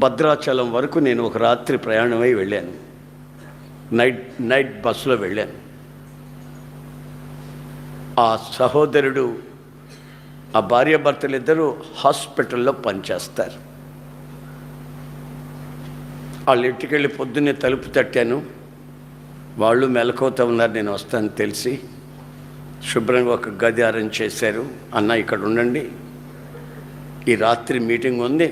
భద్రాచలం వరకు నేను ఒక రాత్రి ప్రయాణమై వెళ్ళాను. నైట్ బస్సులో వెళ్ళాను. ఆ సహోదరుడు, ఆ భార్యాభర్తలు ఇద్దరు హాస్పిటల్లో పనిచేస్తారు. వాళ్ళ ఇంటికి వెళ్ళి పొద్దున్నే తలుపు తట్టాను. వాళ్ళు మెలకువతో ఉన్నారు, నేను వస్తాను తెలిసి. శుభ్రంగా ఒక గది అరేంజ్ చేశారు. అన్న ఇక్కడ ఉండండి, ఈ రాత్రి మీటింగ్ ఉంది,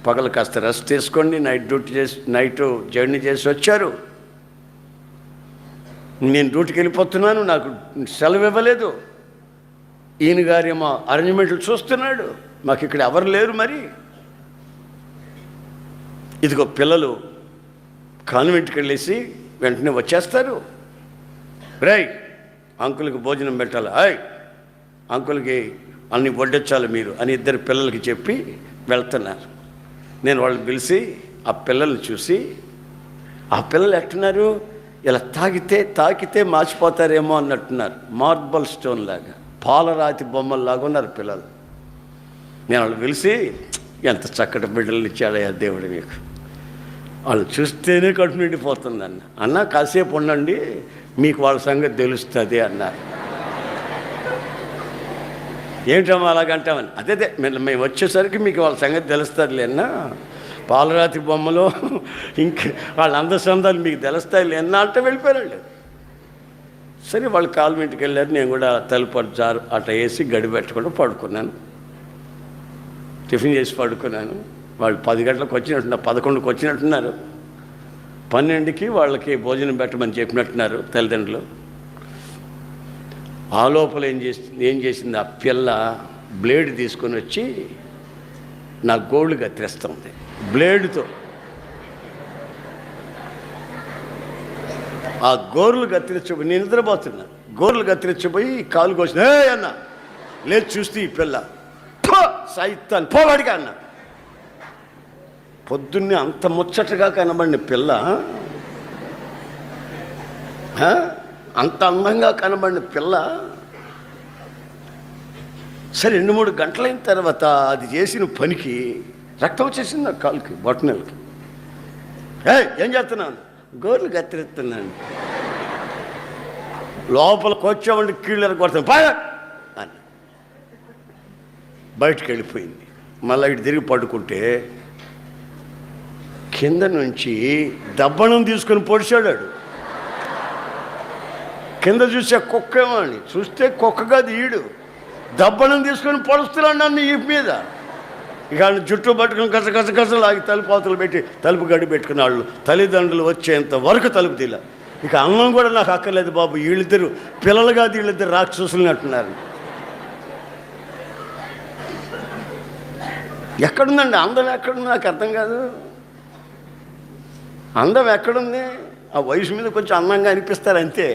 పగలు కాస్త రెస్ట్ తీసుకోండి, నైట్ జర్నీ చేసి వచ్చారు, నేను డ్యూటీకి వెళ్ళిపోతున్నాను, నాకు సెలవు ఇవ్వలేదు, ఈయన గారేమో అరేంజ్మెంట్లు చూస్తున్నాడు, మాకు ఇక్కడ ఎవరు లేరు, మరి ఇదిగో పిల్లలు కాన్వెంట్కి వెళ్ళేసి వెంటనే వచ్చేస్తారు, రై అంకుల్కి భోజనం పెట్టాలి, అంకుల్కి అన్ని వడ్డించాలి మీరు అని ఇద్దరు పిల్లలకి చెప్పి వెళ్తున్నారు. నేను వాళ్ళని పిలిచి ఆ పిల్లల్ని చూసి, ఆ పిల్లలు ఎట్టున్నారు, ఇలా తాకితే మార్చిపోతారేమో అన్నట్టున్నారు. మార్బల్ స్టోన్ లాగా, పాలరాతి బొమ్మల్లాగా ఉన్నారు పిల్లలు. నేను వాళ్ళు పిలిచి, ఎంత చక్కటి బిడ్డలు ఇచ్చాడయ్యా దేవుడు మీకు, వాళ్ళు చూస్తేనే కడుపు నిండిపోతుంది అన్న కాసేపు ఉండండి, మీకు వాళ్ళ సంగతి తెలుస్తుంది అన్నారు. ఏంటమ్మా అలాగంటామని, అదే మేము వచ్చేసరికి మీకు వాళ్ళ సంగతి తెలుస్తుంది అన్నా, పాలరాతి బొమ్మలో ఇంక వాళ్ళ అందసందాలు మీకు తెలుస్తాయి అన్నా అంటే వెళ్ళిపోయారు. సరే వాళ్ళు కాన్వెంట్కి వెళ్ళారు. నేను కూడా తలుపు జారు అట్ట వేసి గడి పెట్టుకుంటూ పడుకున్నాను. టిఫిన్ చేసి పడుకున్నాను. వాళ్ళు 10 గంటలకు వచ్చినట్టున్నారు, 11కి వచ్చినట్టున్నారు. 12కి వాళ్ళకి భోజనం పెట్టమని చెప్పినట్టున్నారు తల్లిదండ్రులు. ఆ లోపల ఏం చేసింది, ఆ పిల్ల బ్లేడ్ తీసుకొని వచ్చి నా గోళ్ళు కత్తిరిస్తుంది బ్లేడ్తో. ఆ గోర్లు కత్తిరించిపోయి, నేను నిద్రపోతున్నా, గోర్లు కత్తిరించిపోయి కాలు కోసిన అన్న లేదు చూస్తే ఈ పిల్ల సైతాన్ పోవాడిగా అన్న. పొద్దున్నే అంత ముచ్చటగా కనబడిన పిల్ల, అంత అందంగా కనబడిన పిల్ల, సరే 2-3 గంటలైన తర్వాత అది చేసిన పనికి రక్తం వచ్చేసింది నా కాలుకి, బొట్టనెలకి. ఏం చేస్తున్నాను, గోర్లు కత్తిరిస్తున్నాను. లోపలికి వచ్చామంటే కీళ్ళ కొడతాను బాగా అని బయటకు వెళ్ళిపోయింది. మళ్ళీ ఇటు తిరిగి పడుకుంటే కింద నుంచి దబ్బణం తీసుకొని పొడిచాడు. కింద చూసే కుక్క ఏమో అని చూస్తే కుక్క కాదు, ఈడు దబ్బణం తీసుకొని పొడుస్తున్నాడు నన్ను ఈ మీద. ఇక జుట్టు పట్టుకుని కస లాగి తలుపు అవతలు పెట్టి తలుపు గడి పెట్టుకున్న వాళ్ళు తల్లిదండ్రులు వచ్చేంత వరకు తలుపు తీల. ఇక అన్నం కూడా నాకు అక్కర్లేదు బాబు, వీళ్ళిద్దరు పిల్లలు కాదు, వీళ్ళిద్దరు రాక్షసులు అంటున్నారు. ఎక్కడుందండి అందం, ఎక్కడుంది నాకు అర్థం కాదు. అందం ఎక్కడుంది, ఆ వయసు మీద కొంచెం అందంగా అనిపిస్తారు అంతే.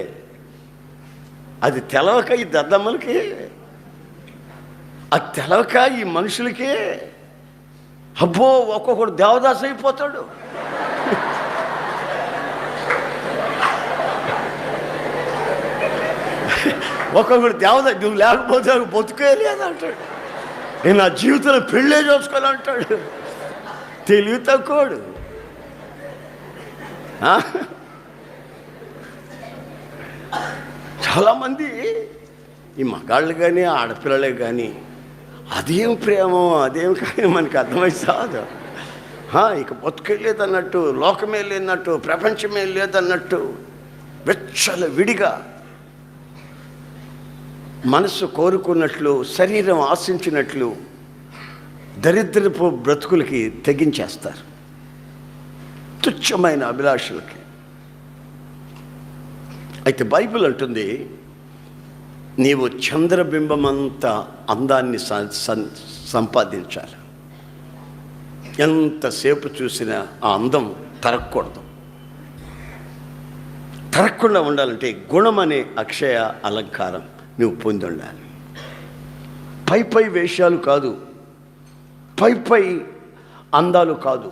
అది తెలవక ఈ దద్దమ్మలకి, అది తెలవక ఈ మనుషులకి, అబ్బో ఒక్కొక్కడు దేవదాసు అయిపోతాడు. ఒక్కొక్కడు దేవదాసు, నువ్వు లేకపోతే బతుకేలేదు అంటాడు. నేను నా జీవితంలో పెళ్ళే చేసుకోవాలంటాడు. తెలివి తక్కువడు. చాలామంది ఈ మగాళ్ళు కానీ ఆడపిల్లలే కానీ అదేం ప్రేమో అదేం కానీ మనకి అర్థమైతే కాదు. ఇక బతుకెళ్ళేదన్నట్టు, లోకమే లేదన్నట్టు, ప్రపంచమే లేదన్నట్టు వెచ్చల విడిగా మనసు కోరుకున్నట్లు, శరీరం ఆశించినట్లు దరిద్రపు బ్రతుకులకి తెగించేస్తారు, తుచ్చమైన అభిలాషలకి. అయితే బైబిల్ అంటుంది, నీవు చంద్రబింబమంత అందాన్ని సంపాదించాలి. ఎంతసేపు చూసినా ఆ అందం తరగకూడదు. తరగకుండా ఉండాలంటే గుణం అనే అక్షయ అలంకారం నువ్వు పొంది ఉండాలి. పై వేషాలు కాదు, పై అందాలు కాదు,